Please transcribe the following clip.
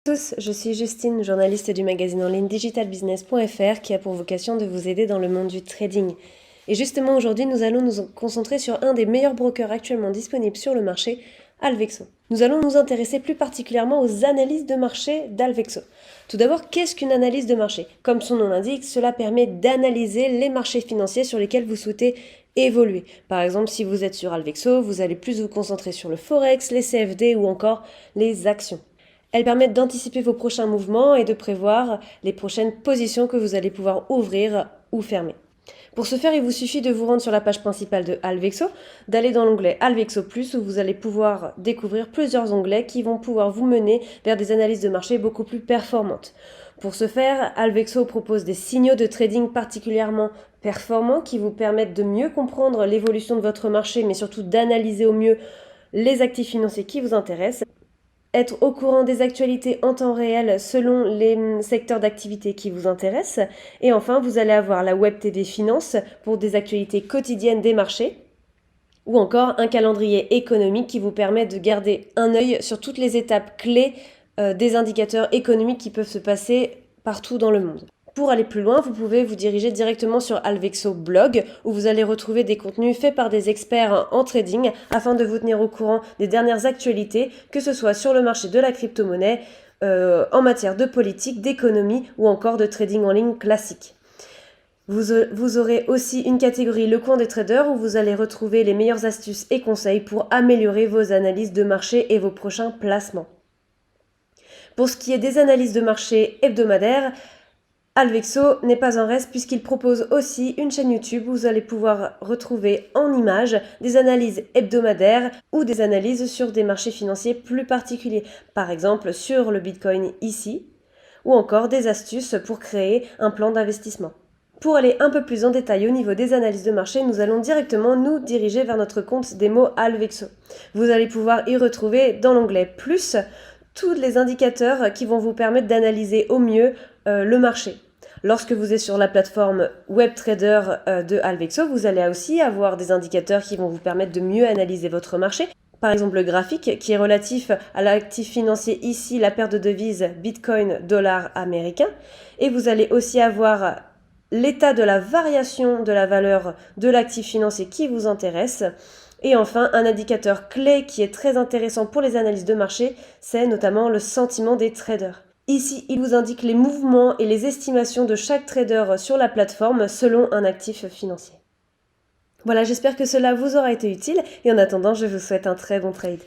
Tous, je suis Justine, journaliste du magazine en ligne digitalbusiness.fr qui a pour vocation de vous aider dans le monde du trading. Et justement aujourd'hui, nous allons nous concentrer sur un des meilleurs brokers actuellement disponibles sur le marché, Alvexo. Nous allons nous intéresser plus particulièrement aux analyses de marché d'Alvexo. Tout d'abord, qu'est-ce qu'une analyse de marché? Comme son nom l'indique, cela permet d'analyser les marchés financiers sur lesquels vous souhaitez évoluer. Par exemple, si vous êtes sur Alvexo, vous allez plus vous concentrer sur le Forex, les CFD ou encore les actions. Elles permettent d'anticiper vos prochains mouvements et de prévoir les prochaines positions que vous allez pouvoir ouvrir ou fermer. Pour ce faire, il vous suffit de vous rendre sur la page principale de Alvexo, d'aller dans l'onglet Alvexo Plus où vous allez pouvoir découvrir plusieurs onglets qui vont pouvoir vous mener vers des analyses de marché beaucoup plus performantes. Pour ce faire, Alvexo propose des signaux de trading particulièrement performants qui vous permettent de mieux comprendre l'évolution de votre marché, mais surtout d'analyser au mieux les actifs financiers qui vous intéressent. Être au courant des actualités en temps réel selon les secteurs d'activité qui vous intéressent. Et enfin, vous allez avoir la Web TD Finance pour des actualités quotidiennes des marchés ou encore un calendrier économique qui vous permet de garder un œil sur toutes les étapes clés des indicateurs économiques qui peuvent se passer partout dans le monde. Pour aller plus loin, vous pouvez vous diriger directement sur Alvexo Blog où vous allez retrouver des contenus faits par des experts en trading afin de vous tenir au courant des dernières actualités, que ce soit sur le marché de la crypto-monnaie, en matière de politique, d'économie ou encore de trading en ligne classique. Vous aurez aussi une catégorie Le Coin des traders où vous allez retrouver les meilleures astuces et conseils pour améliorer vos analyses de marché et vos prochains placements. Pour ce qui est des analyses de marché hebdomadaires, Alvexo n'est pas un reste puisqu'il propose aussi une chaîne YouTube où vous allez pouvoir retrouver en images des analyses hebdomadaires ou des analyses sur des marchés financiers plus particuliers, par exemple sur le Bitcoin ici, ou encore des astuces pour créer un plan d'investissement. Pour aller un peu plus en détail au niveau des analyses de marché, nous allons directement nous diriger vers notre compte démo Alvexo. Vous allez pouvoir y retrouver dans l'onglet Plus tous les indicateurs qui vont vous permettre d'analyser au mieux le marché. Lorsque vous êtes sur la plateforme WebTrader de Alvexo, vous allez aussi avoir des indicateurs qui vont vous permettre de mieux analyser votre marché. Par exemple, le graphique qui est relatif à l'actif financier ici, la paire de devises Bitcoin, dollar américain. Et vous allez aussi avoir l'état de la variation de la valeur de l'actif financier qui vous intéresse. Et enfin, un indicateur clé qui est très intéressant pour les analyses de marché, c'est notamment le sentiment des traders. Ici, il vous indique les mouvements et les estimations de chaque trader sur la plateforme selon un actif financier. Voilà, j'espère que cela vous aura été utile et en attendant, je vous souhaite un très bon trade.